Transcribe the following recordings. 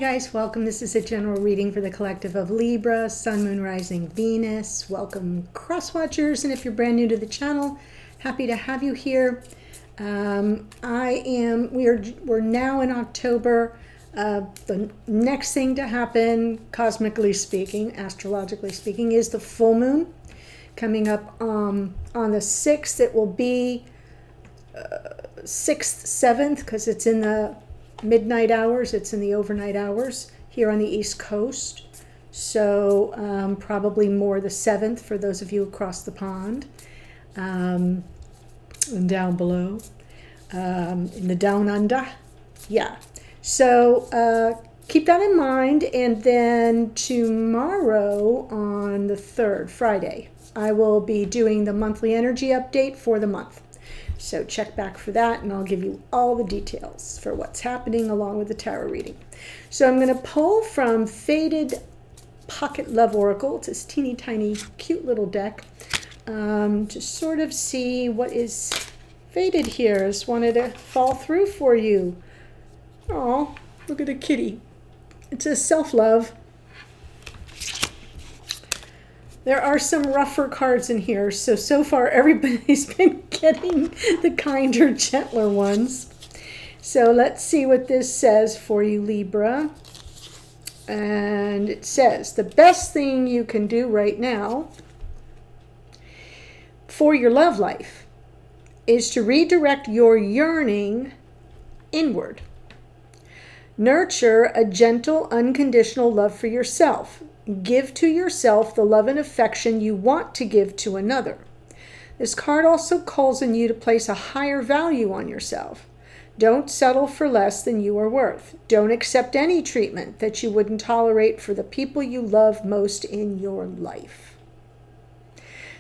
guys, welcome. This is a general reading for the collective of Libra, Sun, Moon, Rising, Venus. Welcome, cross watchers, and if you're brand new to the channel, happy to have you here. We're now in October. The next thing to happen, cosmically speaking, astrologically speaking, is the full moon coming up on the 6th. It will be 6th, 7th, because it's in the midnight hours, it's in the overnight hours here on the East Coast. So probably more the 7th for those of you across the pond and down below in the down under. Yeah. So keep that in mind. And then tomorrow on the 3rd, Friday, I will be doing the monthly energy update for the month. So check back for that, and I'll give you all the details for what's happening along with the tarot reading. So I'm going to pull from Faded Pocket Love Oracle. It's this teeny tiny cute little deck to sort of see what is faded here. Just wanted to fall through for you. Oh, look at the kitty. It says self-love. There are some rougher cards in here, so far everybody's been getting the kinder, gentler ones. So let's see what this says for you, Libra. And it says, the best thing you can do right now for your love life is to redirect your yearning inward. Nurture a gentle, unconditional love for yourself. Give to yourself the love and affection you want to give to another. This card also calls on you to place a higher value on yourself. Don't settle for less than you are worth. Don't accept any treatment that you wouldn't tolerate for the people you love most in your life.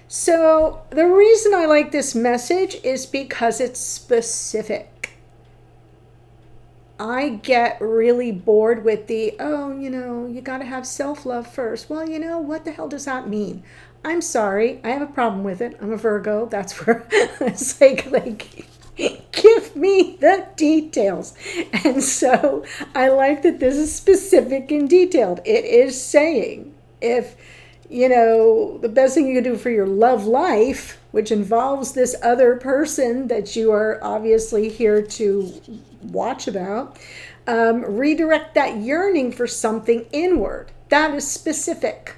So the reason I like this message is because it's specific. I get really bored with the, you got to have self-love first. Well, what the hell does that mean? I'm sorry. I have a problem with it. I'm a Virgo. That's where it's like, give me the details. And so I like that this is specific and detailed. It is saying if, the best thing you can do for your love life, which involves this other person that you are obviously here to watch about, redirect that yearning for something inward. That is specific.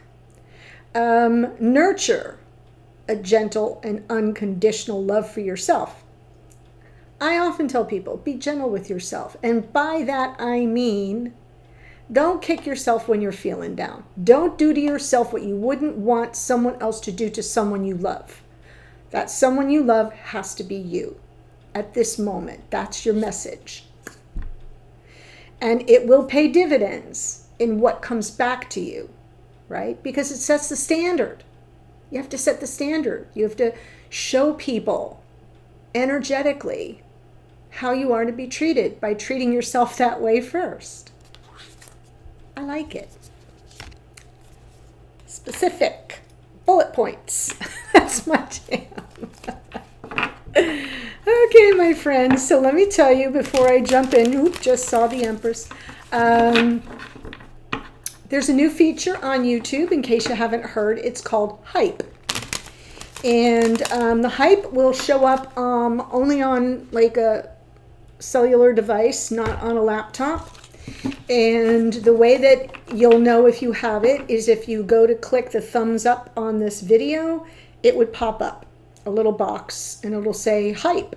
Nurture a gentle and unconditional love for yourself. I often tell people, be gentle with yourself. And by that I mean, don't kick yourself when you're feeling down. Don't do to yourself what you wouldn't want someone else to do to someone you love. That someone you love has to be you at this moment. That's your message. And it will pay dividends in what comes back to you, right? Because it sets the standard. You have to set the standard. You have to show people energetically how you are to be treated by treating yourself that way first. I like it. Specific. Bullet points. That's my jam. Okay, my friends. So let me tell you before I jump in. Just saw the Empress. There's a new feature on YouTube, in case you haven't heard. It's called Hype. And the Hype will show up only on like a cellular device, not on a laptop. And the way that you'll know if you have it is if you go to click the thumbs up on this video, it would pop up a little box and it'll say Hype.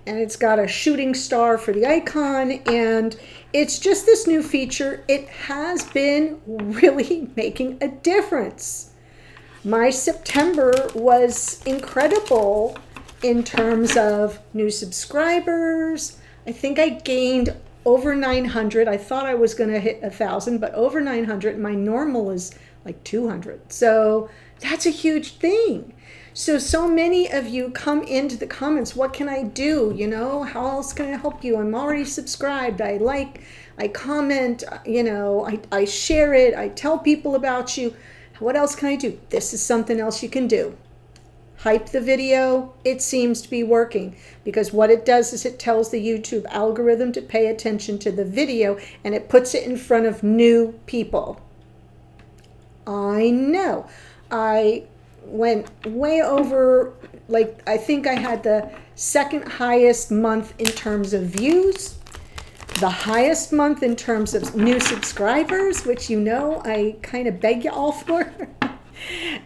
And it's got a shooting star for the icon, and it's just this new feature. It has been really making a difference. My September was incredible in terms of new subscribers. I think I gained over 900. I thought I was going to hit 1,000, but over 900. My normal is like 200. So that's a huge thing. So many of you come into the comments, what can I do? How else can I help you? I'm already subscribed. I comment, I share it. I tell people about you. What else can I do? This is something else you can do. hype the video, it seems to be working, because what it does is it tells the YouTube algorithm to pay attention to the video, and it puts it in front of new people. I know. I went way over, like, I think I had the second highest month in terms of views, the highest month in terms of new subscribers, which, you know, I kind of beg you all for.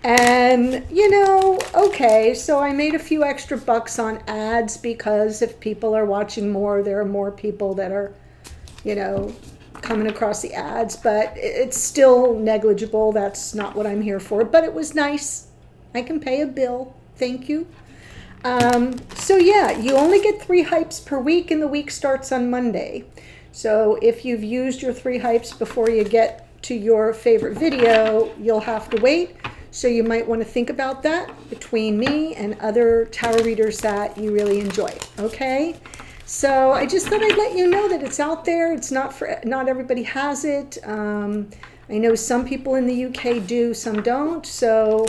And, you know, okay, so I made a few extra bucks on ads, because if people are watching more, there are more people that are, you know, coming across the ads, but it's still negligible. That's not what I'm here for, but it was nice. I can pay a bill. Thank you. So yeah, you only get 3 hypes per week, and the week starts on Monday. So if you've used your 3 hypes before you get to your favorite video, you'll have to wait. So you might want to think about that between me and other tarot readers that you really enjoy. Okay? So I just thought I'd let you know that it's out there. It's not everybody has it. I know some people in the UK do, some don't. So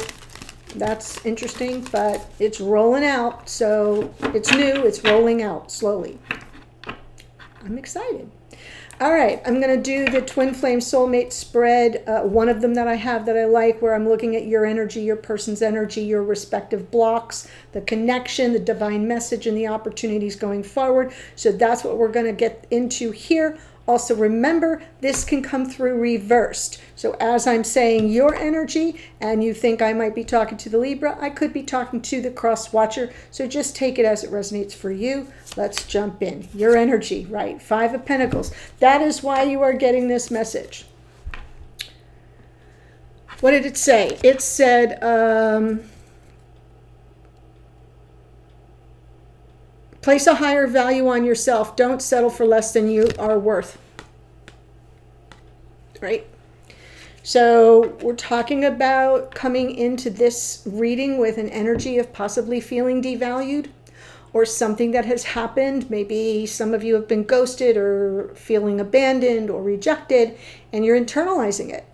that's interesting, but it's rolling out. So it's new, it's rolling out slowly. I'm excited. All right, I'm going to do the Twin Flame Soulmate spread, one of them that I have that I like, where I'm looking at your energy, your person's energy, your respective blocks, the connection, the divine message, and the opportunities going forward. So that's what we're going to get into here. Also, remember, this can come through reversed. So as I'm saying your energy, and you think I might be talking to the Libra, I could be talking to the cross watcher. So just take it as it resonates for you. Let's jump in. Your energy, right? 5 of Pentacles. That is why you are getting this message. What did it say? It said, place a higher value on yourself. Don't settle for less than you are worth. Right? So we're talking about coming into this reading with an energy of possibly feeling devalued, or something that has happened. Maybe some of you have been ghosted or feeling abandoned or rejected, and you're internalizing it.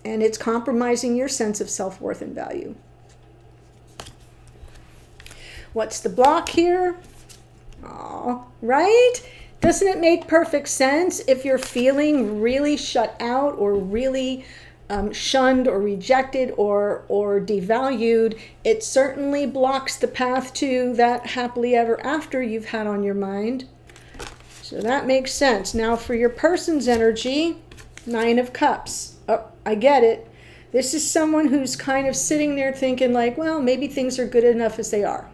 And it's compromising your sense of self-worth and value. What's the block here? Oh, right? Doesn't it make perfect sense? If you're feeling really shut out, or really shunned or rejected or devalued, it certainly blocks the path to that happily ever after you've had on your mind. So that makes sense. Now for your person's energy, 9 of Cups. Oh, I get it. This is someone who's kind of sitting there thinking like, well, maybe things are good enough as they are.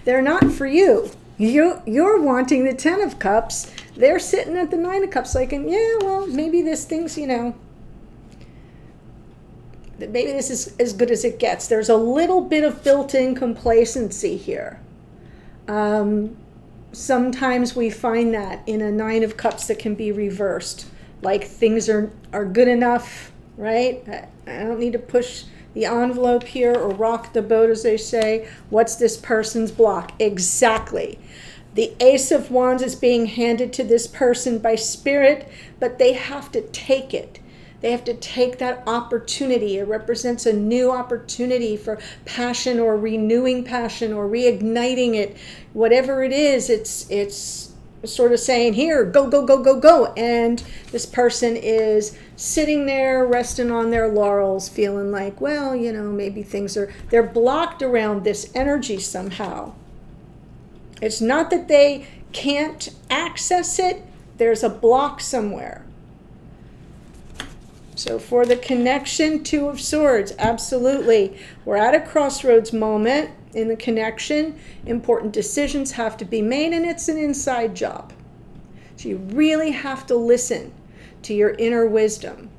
They're not for you. You're wanting the 10 of Cups. They're sitting at the 9 of Cups like, yeah, well, maybe this thing's, you know, maybe this is as good as it gets. There's a little bit of built-in complacency here. Sometimes we find that in a 9 of Cups that can be reversed. Like things are good enough, right? I don't need to push the envelope here or rock the boat, as they say. What's this person's block? Exactly. The Ace of Wands is being handed to this person by Spirit, but they have to take it. They have to take that opportunity. It represents a new opportunity for passion, or renewing passion, or reigniting it. Whatever it is, it's sort of saying, here, go, go, go, go, go. And this person is sitting there resting on their laurels, feeling like, well, you know, maybe they're blocked around this energy somehow. It's not that they can't access it. There's a block somewhere. So for the connection, 2 of Swords, absolutely. We're at a crossroads moment in the connection. Important decisions have to be made, and it's an inside job. So you really have to listen to your inner wisdom,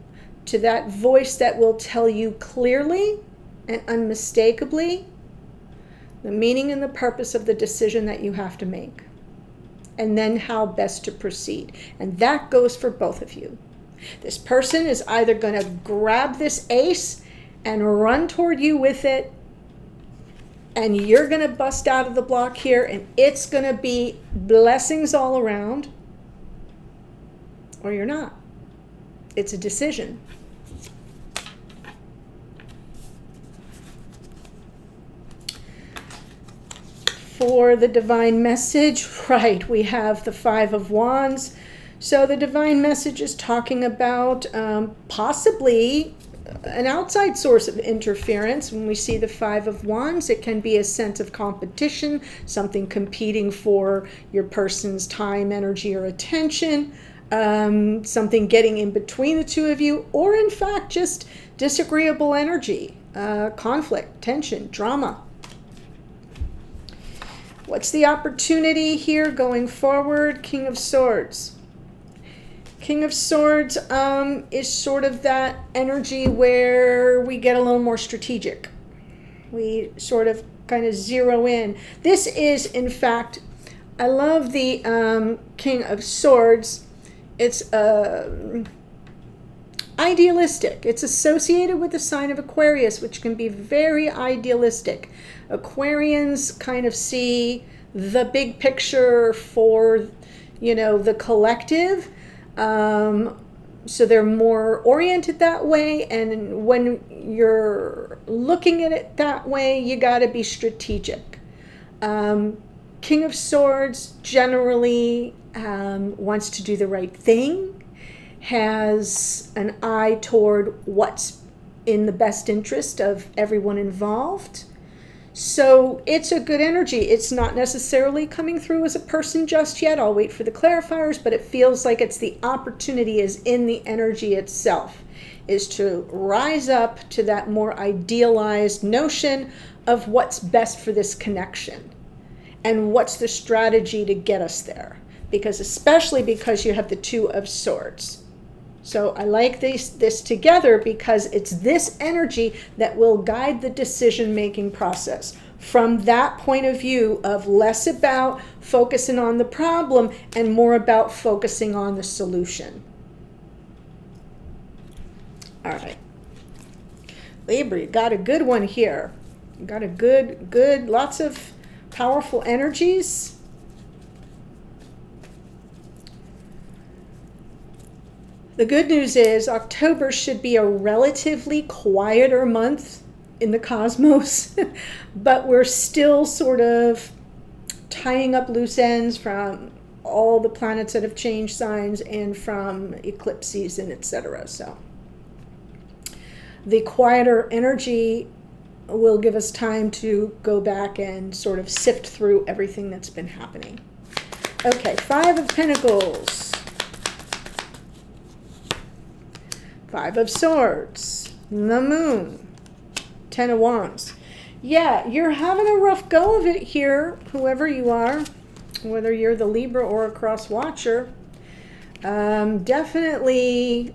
to that voice that will tell you clearly and unmistakably the meaning and the purpose of the decision that you have to make, and then how best to proceed. And that goes for both of you. This person is either going to grab this ace and run toward you with it, and you're going to bust out of the block here, and it's going to be blessings all around, or you're not. It's a decision. For the divine message, right, we have the Five of Wands. So the divine message is talking about possibly an outside source of interference. When we see the Five of Wands, it can be a sense of competition, something competing for your person's time, energy, or attention, something getting in between the two of you, or in fact, just disagreeable energy, conflict, tension, drama. What's the opportunity here going forward? King of Swords. King of Swords is sort of that energy where we get a little more strategic. We sort of kind of zero in. This is, in fact, I love the King of Swords. It's idealistic. It's associated with the sign of Aquarius, which can be very idealistic. Aquarians kind of see the big picture for, the collective. So they're more oriented that way. And when you're looking at it that way, you got to be strategic. King of Swords generally wants to do the right thing, has an eye toward what's in the best interest of everyone involved. So it's a good energy. It's not necessarily coming through as a person just yet. I'll wait for the clarifiers, but it feels like it's the opportunity is in the energy itself, is to rise up to that more idealized notion of what's best for this connection and what's the strategy to get us there. Especially because you have the Two of Swords. So I like this together because it's this energy that will guide the decision-making process from that point of view of less about focusing on the problem and more about focusing on the solution. All right. Libra, you got a good one here. You got a good, lots of powerful energies. The good news is October should be a relatively quieter month in the cosmos, but we're still sort of tying up loose ends from all the planets that have changed signs and from eclipse season, etc. So the quieter energy will give us time to go back and sort of sift through everything that's been happening. Okay, Five of Pentacles. Five of Swords, the Moon, Ten of Wands. Yeah, you're having a rough go of it here, whoever you are, whether you're the Libra or a cross watcher. Definitely,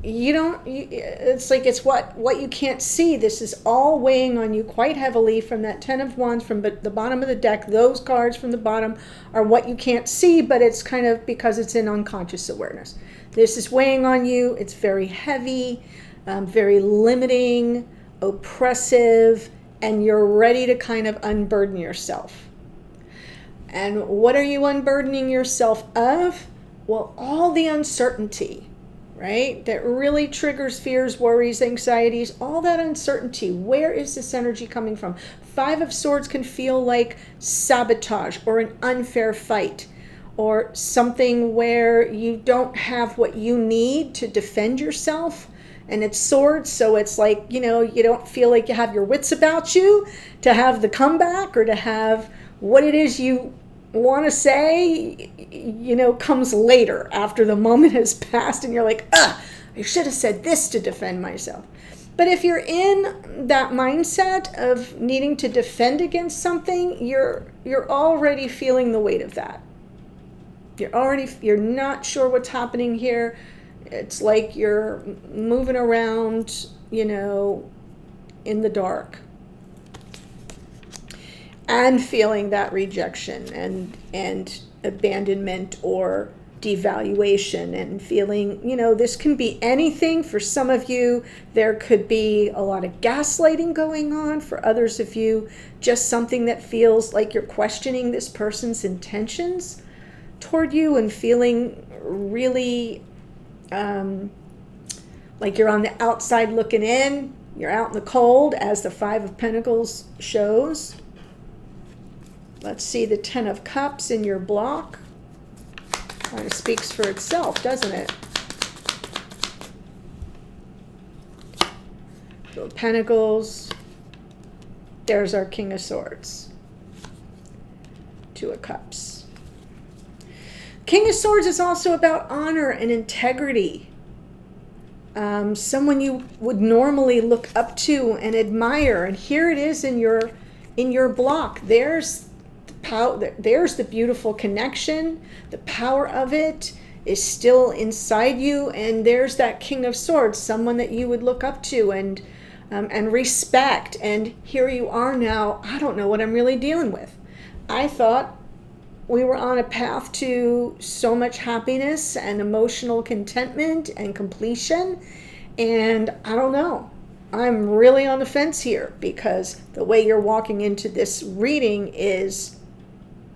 it's like it's what you can't see. This is all weighing on you quite heavily from that Ten of Wands from the bottom of the deck. Those cards from the bottom are what you can't see, but it's kind of because it's in unconscious awareness. This is weighing on you. It's very heavy, very limiting, oppressive, and you're ready to kind of unburden yourself. And what are you unburdening yourself of? Well, all the uncertainty, right? That really triggers fears, worries, anxieties, all that uncertainty. Where is this energy coming from? Five of Swords can feel like sabotage or an unfair fight, or something where you don't have what you need to defend yourself. And it's swords, so it's like, you don't feel like you have your wits about you to have the comeback or to have what it is you want to say, comes later after the moment has passed and you're like, I should have said this to defend myself. But if you're in that mindset of needing to defend something, you're already feeling the weight of that. You're not sure what's happening here. It's like you're moving around, in the dark. And feeling that rejection and abandonment or devaluation and feeling, this can be anything. For some of you, there could be a lot of gaslighting going on. For others of you, just something that feels like you're questioning this person's intentions toward you and feeling really like you're on the outside looking in. You're out in the cold, as the Five of Pentacles shows. Let's see the Ten of Cups in your block. Kind of speaks for itself, doesn't it? Two of Pentacles. There's our King of Swords. Two of Cups. King of Swords is also about honor and integrity. Someone you would normally look up to and admire, and here it is in your block. There's the power. There's the beautiful connection. The power of it is still inside you, and there's that King of Swords, someone that you would look up to and respect. And here you are now. I don't know what I'm really dealing with. I thought we were on a path to so much happiness and emotional contentment and completion. And I don't know. I'm really on the fence here, because the way you're walking into this reading is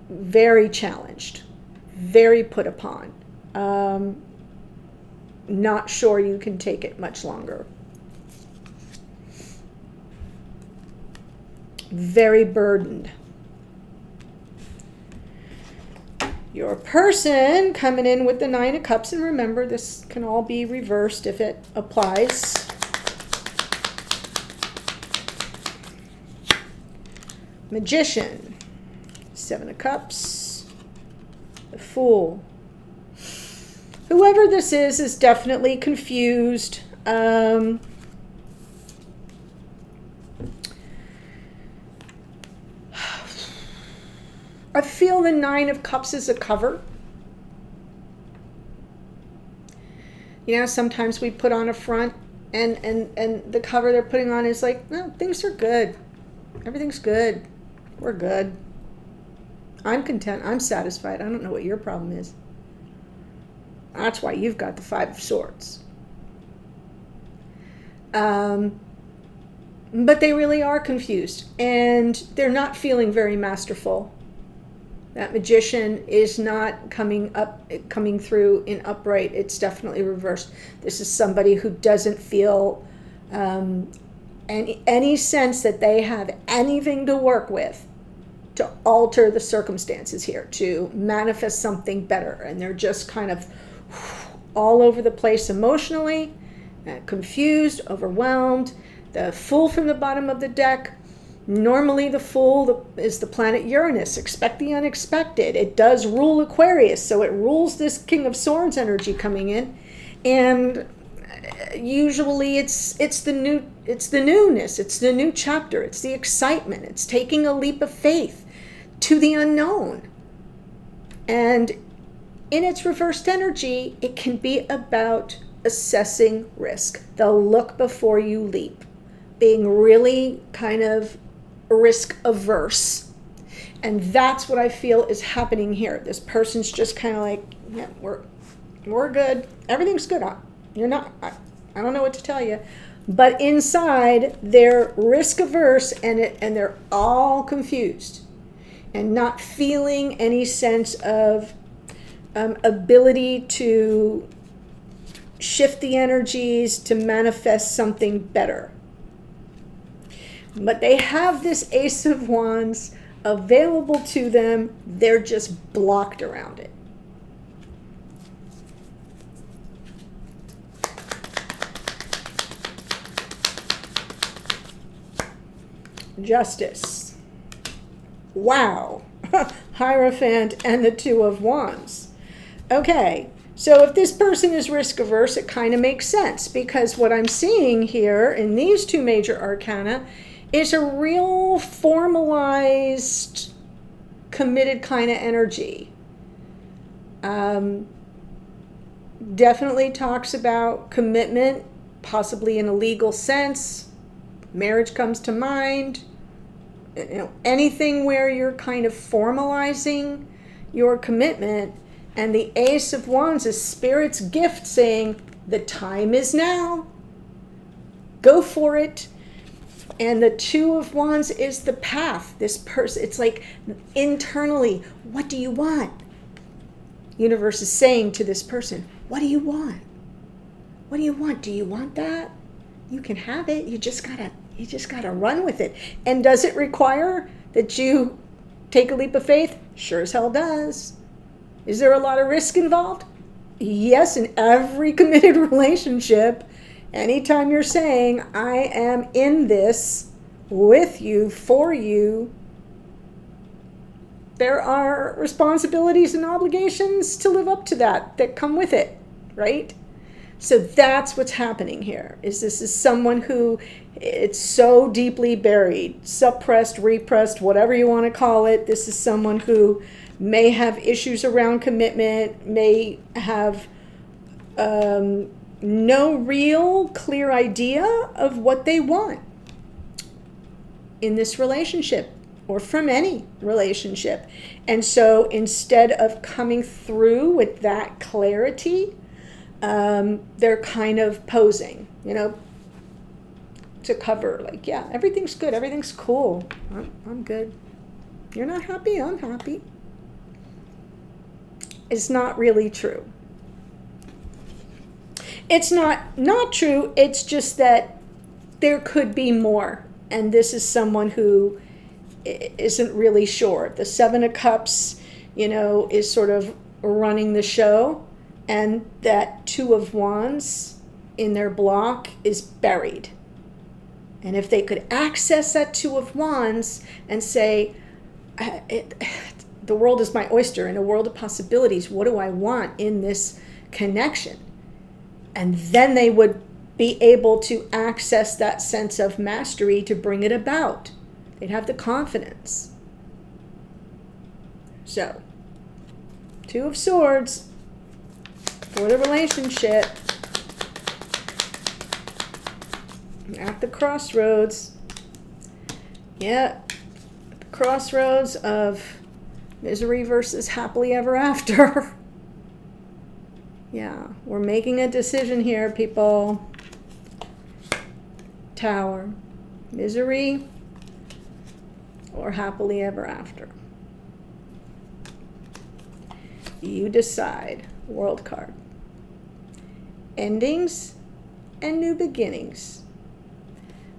very challenged, very put upon. Not sure you can take it much longer. Very burdened. Your person coming in with the Nine of Cups, and remember, this can all be reversed if it applies. Magician, Seven of Cups, the Fool. Whoever this is definitely confused. I feel the Nine of Cups is a cover. You know, sometimes we put on a front and the cover they're putting on is like, no, things are good. Everything's good. We're good. I'm content. I'm satisfied. I don't know what your problem is. That's why you've got the Five of Swords. But they really are confused, and they're not feeling very masterful. That Magician is not coming through in upright. It's definitely reversed. This is somebody who doesn't feel any sense that they have anything to work with to alter the circumstances here, to manifest something better. And they're just kind of all over the place emotionally, confused, overwhelmed. The Fool from the bottom of the deck. Normally the Fool is the planet Uranus. Expect the unexpected. It does rule Aquarius, so it rules this King of Swords energy coming in. And usually it's the newness, it's the new chapter, it's the excitement, it's taking a leap of faith to the unknown. And in its reversed energy, it can be about assessing risk, the look before you leap, being really kind of risk averse. And that's what I feel is happening here. This person's just kind of like, yeah, we're good. Everything's good. You're not, I don't know what to tell you. But inside, they're risk averse, and they're all confused and not feeling any sense of ability to shift the energies to manifest something better. But they have this Ace of Wands available to them. They're just blocked around it. Justice. Wow. Hierophant and the Two of Wands. Okay, so if this person is risk averse, it kind of makes sense, because what I'm seeing here in these two major arcana is a real formalized, committed kind of energy. Definitely talks about commitment, possibly in a legal sense. Marriage comes to mind. You know, anything where you're kind of formalizing your commitment. And the Ace of Wands is Spirit's gift saying, the time is now. Go for it. And the Two of Wands is the path. This person, it's like internally, what do you want? Universe is saying to this person, what do you want? What do you want? Do you want that? You can have it. You just gotta run with it. And does it require that you take a leap of faith? Sure as hell does. Is there a lot of risk involved? Yes, in every committed relationship. Anytime you're saying, I am in this with you, for you, there are responsibilities and obligations to live up to that come with it, right? So that's what's happening here, is this is someone who it's so deeply buried, suppressed, repressed, whatever you want to call it. This is someone who may have issues around commitment, may have no real clear idea of what they want in this relationship or from any relationship. And so instead of coming through with that clarity, they're kind of posing, to cover, like, yeah, everything's good, everything's cool, I'm good. You're not happy, I'm happy. It's not really true. It's not true, it's just that there could be more. And this is someone who isn't really sure. The Seven of Cups, is sort of running the show. And that Two of Wands in their block is buried. And if they could access that Two of Wands and say, the world is my oyster, in a world of possibilities, what do I want in this connection? And then they would be able to access that sense of mastery to bring it about. They'd have the confidence. So, Two of Swords for the relationship. At the crossroads. Yeah, the crossroads of misery versus happily ever after. Yeah, we're making a decision here, people. Tower. Misery or happily ever after. You decide. World card. Endings and new beginnings.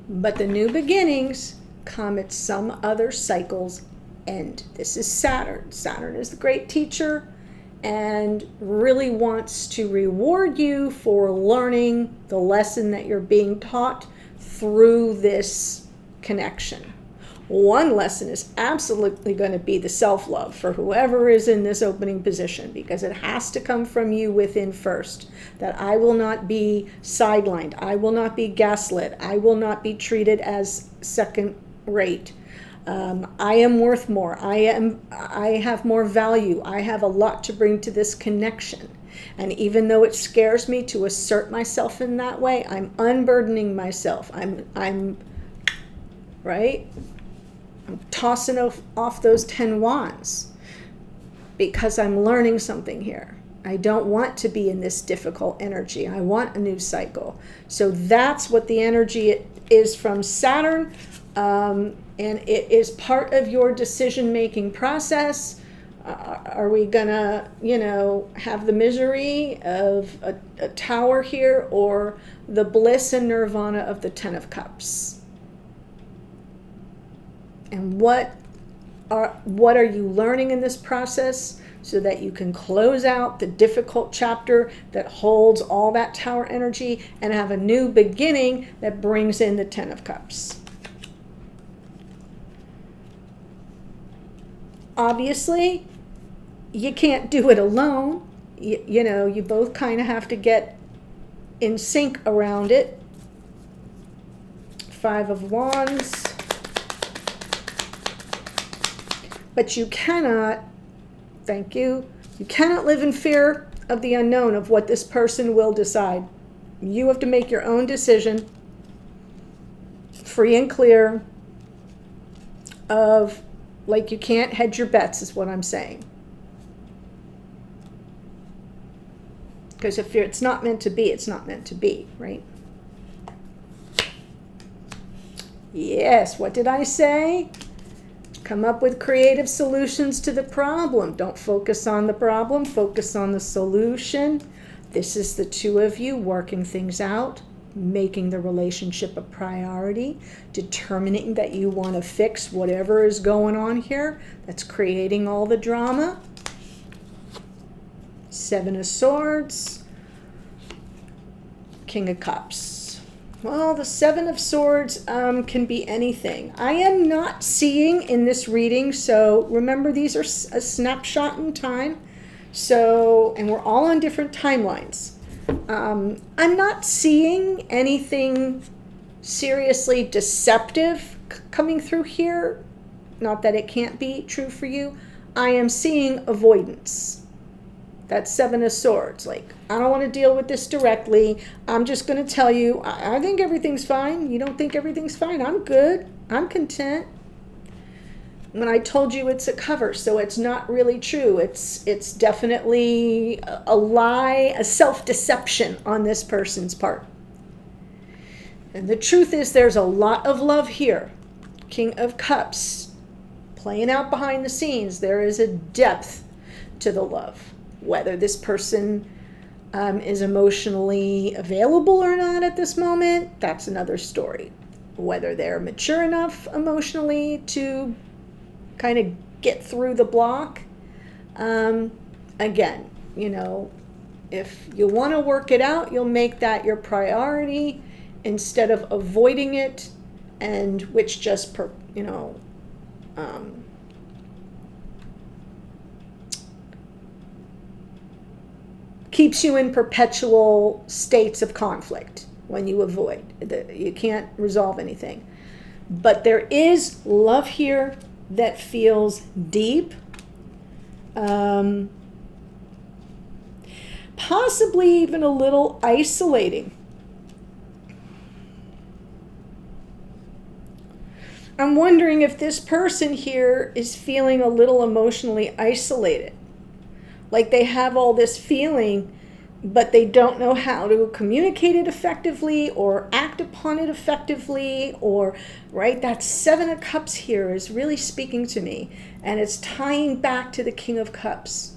But the new beginnings come at some other cycle's end. This is Saturn. Saturn is the great teacher and really wants to reward you for learning the lesson that you're being taught through this connection. One lesson is absolutely going to be the self-love for whoever is in this opening position, because it has to come from you within first. That I will not be sidelined. I will not be gaslit. I will not be treated as second rate. I am worth more. I have more value. I have a lot to bring to this connection. And even though it scares me to assert myself in that way, I'm unburdening myself. I'm right? I'm tossing off those 10 wands because I'm learning something here. I don't want to be in this difficult energy. I want a new cycle. So that's what the energy is from Saturn. And it is part of your decision-making process. Are we gonna, have the misery of a tower here, or the bliss and nirvana of the 10 of Cups? And what are you learning in this process so that you can close out the difficult chapter that holds all that tower energy and have a new beginning that brings in the 10 of Cups? Obviously, you can't do it alone. You both kind of have to get in sync around it. 5 of Wands. But you cannot, you cannot live in fear of the unknown, of what this person will decide. You have to make your own decision, free and clear of, you can't hedge your bets, is what I'm saying. Because if it's not meant to be, it's not meant to be, right? Yes, what did I say? Come up with creative solutions to the problem. Don't focus on the problem, focus on the solution. This is the two of you working things out, making the relationship a priority, determining that you want to fix whatever is going on here that's creating all the drama. Seven of Swords, King of Cups. Well, the Seven of Swords can be anything. I am not seeing in this reading, so remember these are a snapshot in time. So, and we're all on different timelines. I'm not seeing anything seriously deceptive coming through here. Not that it can't be true for you. I am seeing avoidance. That's Seven of Swords. Like, I don't want to deal with this directly. I'm just going to tell you, I think everything's fine. You don't think everything's fine? I'm good. I'm content. When I told you it's a cover, so it's not really true. It's definitely a lie, a self-deception on this person's part. And the truth is there's a lot of love here. King of Cups, playing out behind the scenes. There is a depth to the love. Whether this person is emotionally available or not at this moment, that's another story. Whether they're mature enough emotionally to kind of get through the block. Again, you know, if you want to work it out, you'll make that your priority instead of avoiding it, and which just, keeps you in perpetual states of conflict when you avoid. You can't resolve anything. But there is love here that feels deep, possibly even a little isolating. I'm wondering if this person here is feeling a little emotionally isolated. Like they have all this feeling, but they don't know how to communicate it effectively or act upon it effectively, or, right? That Seven of Cups here is really speaking to me, and it's tying back to the King of Cups.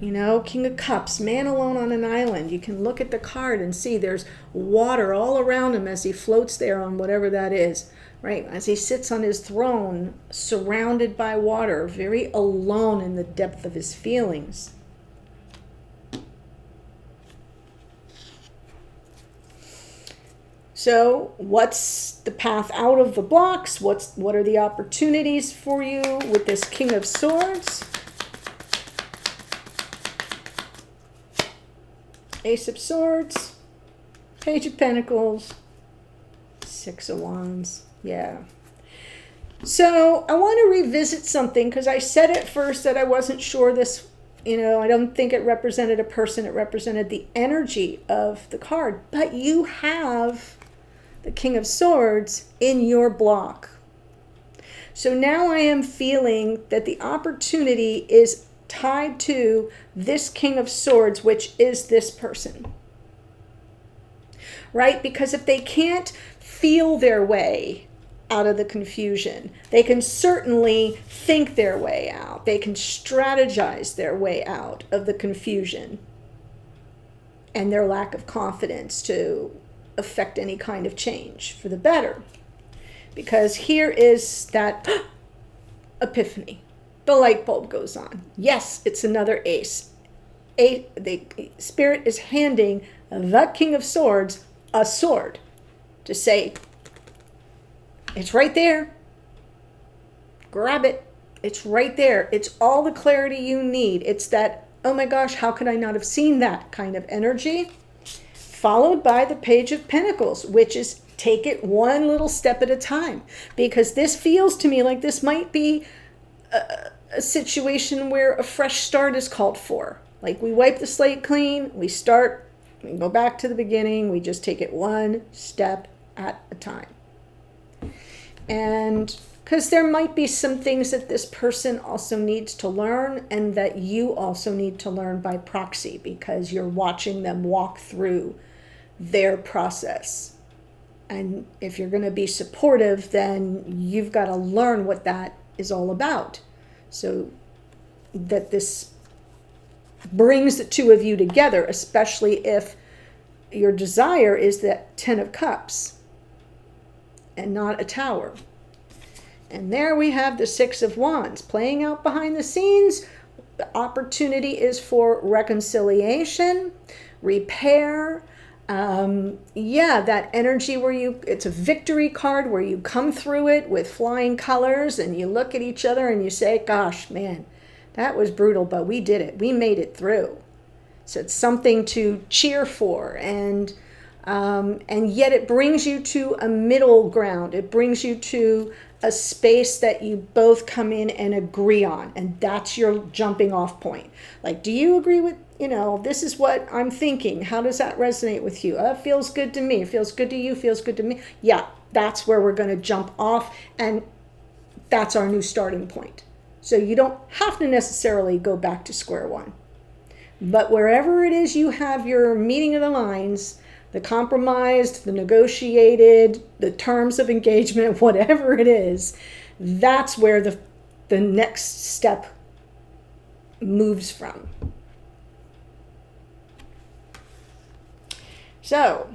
You know, King of Cups, man alone on an island. You can look at the card and see there's water all around him as he floats there on whatever that is, right? As he sits on his throne, surrounded by water, very alone in the depth of his feelings. So what's the path out of the blocks? What are the opportunities for you with this King of Swords? Ace of Swords, Page of Pentacles, Six of Wands. Yeah. So I want to revisit something, because I said at first that I wasn't sure this, you know, I don't think it represented a person. It represented the energy of the card. But you have the King of Swords in your block. So now I am feeling that the opportunity is tied to this King of Swords, which is this person. Right? Because if they can't feel their way out of the confusion, they can certainly think their way out. They can strategize their way out of the confusion and their lack of confidence to affect any kind of change for the better. Because here is that epiphany. The light bulb goes on. Yes, it's another ace. The Spirit is handing the King of Swords a sword to say, it's right there. Grab it. It's right there. It's all the clarity you need. It's that, oh my gosh, how could I not have seen that kind of energy? Followed by the Page of Pentacles, which is take it one little step at a time. Because this feels to me like this might be a situation where a fresh start is called for. Like we wipe the slate clean, we start, we go back to the beginning, we just take it one step at a time. And because there might be some things that this person also needs to learn, and that you also need to learn by proxy, because you're watching them walk through their process. And if you're going to be supportive, then you've got to learn what that is all about, so that this brings the two of you together, especially if your desire is that 10 of Cups and not a Tower. And there we have the 6 of Wands playing out behind the scenes. The opportunity is for reconciliation, repair. Yeah, that energy where it's a victory card where you come through it with flying colors and you look at each other and you say, gosh, man, that was brutal, but we did it. We made it through. So it's something to cheer for, and yet it brings you to a middle ground. It brings you to a space that you both come in and agree on, and that's your jumping off point. Like, do you agree with, this is what I'm thinking. How does that resonate with you? It feels good to me. It feels good to you. Feels good to me. Yeah, that's where we're going to jump off, and that's our new starting point. So you don't have to necessarily go back to square one. But wherever it is you have your meeting of the minds, the compromised, the negotiated, the terms of engagement, whatever it is, that's where the next step moves from. So,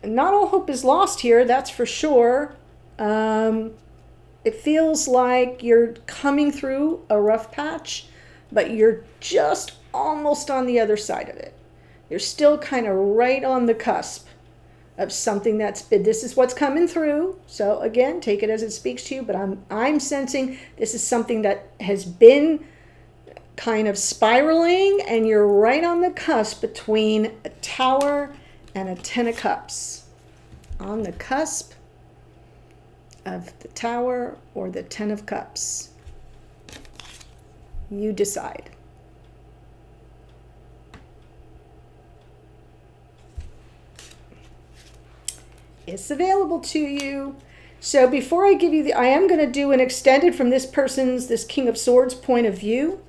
not all hope is lost here, that's for sure. It feels like you're coming through a rough patch, but you're just almost on the other side of it. You're still kind of right on the cusp of something this is what's coming through. So again, take it as it speaks to you, but I'm sensing this is something that has been kind of spiraling, and you're right on the cusp between a Tower and a 10 of Cups. On the cusp of the Tower or the 10 of Cups. You decide. It's available to you. So before I give you I am going to do an extended from this King of Swords point of view.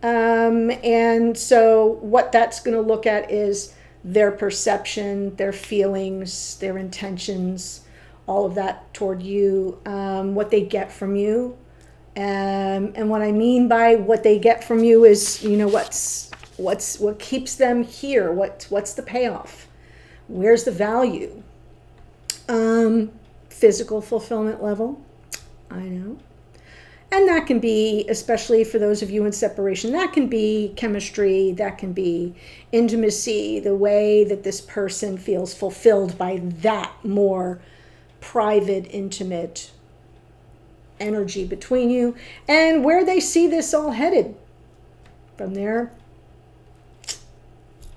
And so what that's going to look at is their perception, their feelings, their intentions, all of that toward you, what they get from you. And what I mean by what they get from you is, what keeps them here? What's the payoff? Where's the value? Physical fulfillment level. I know. And that can be, especially for those of you in separation, that can be chemistry, that can be intimacy, the way that this person feels fulfilled by that more private, intimate energy between you, and where they see this all headed from their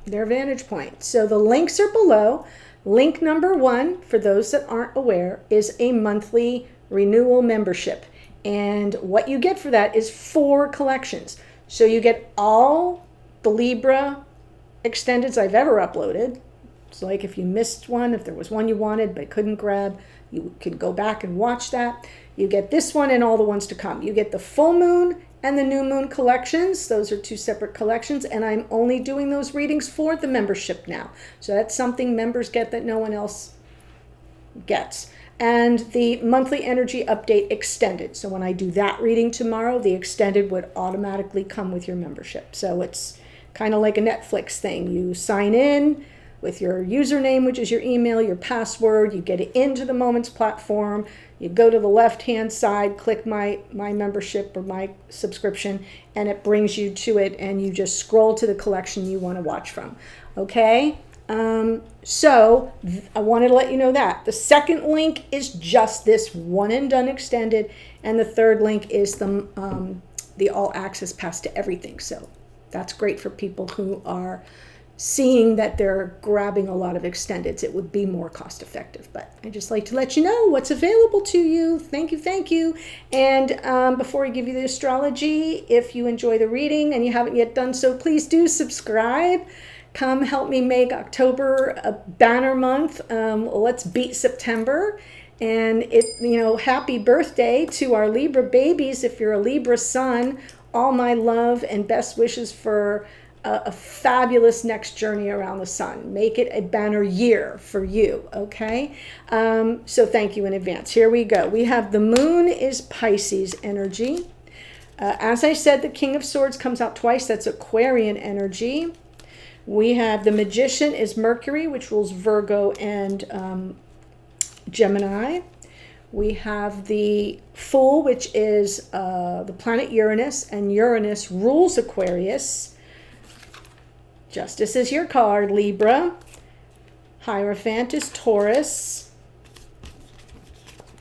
vantage point. So the links are below. Link number 1, for those that aren't aware, is a monthly renewal membership. And what you get for that is 4 collections. So you get all the Libra extendeds I've ever uploaded. So like if you missed one, if there was one you wanted but couldn't grab, you could go back and watch that. You get this one and all the ones to come. You get the full moon and the new moon collections. Those are 2 separate collections, and I'm only doing those readings for the membership now. So that's something members get that no one else gets. And the monthly energy update extended. So when I do that reading tomorrow, the extended would automatically come with your membership. So it's kind of like a Netflix thing. You sign in with your username, which is your email, your password. You get it into the Moments platform. You go to the left-hand side, click my membership or my subscription, and it brings you to it, and you just scroll to the collection you want to watch from. Okay? So I wanted to let you know that. The second link is just this one and done extended, and the third link is the all access pass to everything. So that's great for people who are seeing that they're grabbing a lot of extendeds. It would be more cost effective, but I just like to let you know what's available to you. Thank you. And before I give you the astrology, if you enjoy the reading and you haven't yet done so, please do subscribe. Come help me make October a banner month. Let's beat September. And happy birthday to our Libra babies. If you're a Libra sun, all my love and best wishes for a fabulous next journey around the sun. Make it a banner year for you, okay? So thank you in advance. Here we go. We have the moon is Pisces energy. As I said, the King of Swords comes out twice. That's Aquarian energy. We have the Magician is Mercury, which rules Virgo and Gemini. We have the Fool, which is the planet Uranus, and Uranus rules Aquarius. Justice is your card, Libra. Hierophant is Taurus.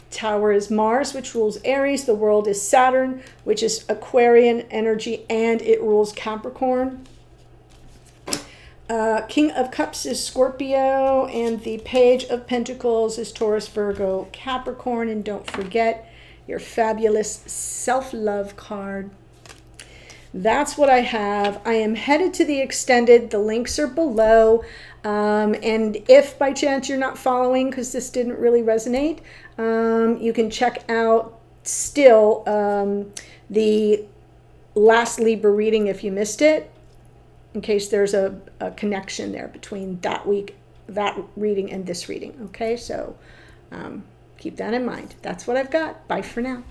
Tower is Mars, which rules Aries. The World is Saturn, which is Aquarian energy, and it rules Capricorn. King of Cups is Scorpio, and the Page of Pentacles is Taurus, Virgo, Capricorn. And don't forget your fabulous self-love card. That's what I have. I am headed to the extended. The links are below. And if by chance you're not following because this didn't really resonate, you can check out still the last Libra reading if you missed it, in case there's a connection there between that week, that reading, and this reading. Okay, so keep that in mind. That's what I've got. Bye for now.